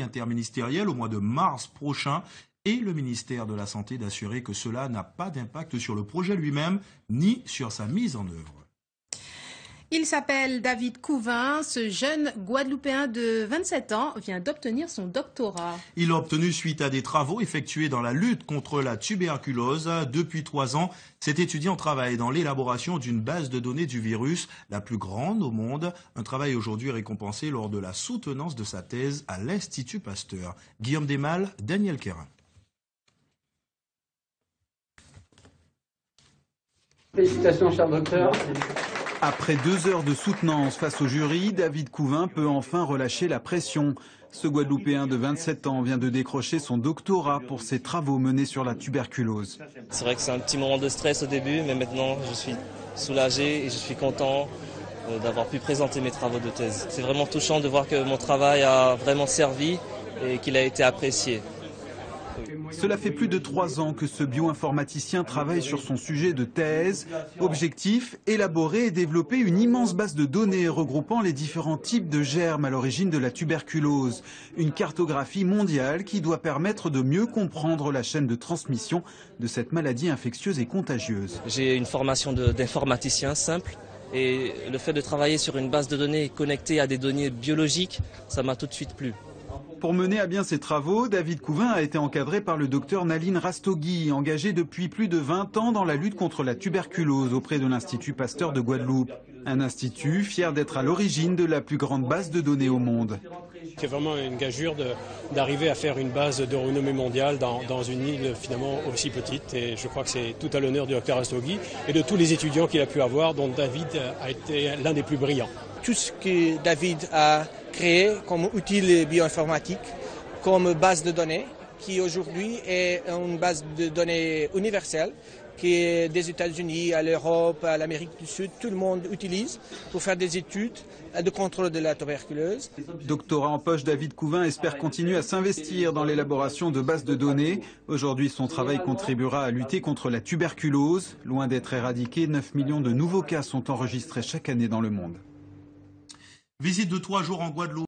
interministériel au mois de mars prochain et le ministère de la Santé d'assurer que cela n'a pas d'impact sur le projet lui-même ni sur sa mise en œuvre. Il s'appelle David Couvin. Ce jeune Guadeloupéen de 27 ans vient d'obtenir son doctorat. Il l'a obtenu suite à des travaux effectués dans la lutte contre la tuberculose. Depuis 3 ans, cet étudiant travaille dans l'élaboration d'une base de données du virus, la plus grande au monde. Un travail aujourd'hui récompensé lors de la soutenance de sa thèse à l'Institut Pasteur. Guillaume Desmales, Daniel Quérin. Félicitations, cher docteur. Après 2 heures de soutenance face au jury, David Couvin peut enfin relâcher la pression. Ce Guadeloupéen de 27 ans vient de décrocher son doctorat pour ses travaux menés sur la tuberculose. C'est vrai que c'est un petit moment de stress au début, mais maintenant je suis soulagé et je suis content d'avoir pu présenter mes travaux de thèse. C'est vraiment touchant de voir que mon travail a vraiment servi et qu'il a été apprécié. Cela fait plus de 3 ans que ce bioinformaticien travaille sur son sujet de thèse. Objectif, élaborer et développer une immense base de données regroupant les différents types de germes à l'origine de la tuberculose. Une cartographie mondiale qui doit permettre de mieux comprendre la chaîne de transmission de cette maladie infectieuse et contagieuse. J'ai une formation d'informaticien simple et le fait de travailler sur une base de données connectée à des données biologiques, ça m'a tout de suite plu. Pour mener à bien ses travaux, David Couvin a été encadré par le docteur Naline Rastogi, engagé depuis plus de 20 ans dans la lutte contre la tuberculose auprès de l'Institut Pasteur de Guadeloupe. Un institut fier d'être à l'origine de la plus grande base de données au monde. C'est vraiment une gageure d'arriver à faire une base de renommée mondiale dans une île finalement aussi petite. Et je crois que c'est tout à l'honneur du docteur Rastogi et de tous les étudiants qu'il a pu avoir, dont David a été l'un des plus brillants. Tout ce que David a créé comme outil bioinformatique, comme base de données, qui aujourd'hui est une base de données universelle, qui est des États-Unis à l'Europe, à l'Amérique du Sud, tout le monde utilise pour faire des études de contrôle de la tuberculose. Doctorat en poche, David Couvin espère continuer à s'investir dans l'élaboration de bases de données. Aujourd'hui, son travail contribuera à lutter contre la tuberculose. Loin d'être éradiquée, 9 millions de nouveaux cas sont enregistrés chaque année dans le monde. Visite de 3 jours en Guadeloupe.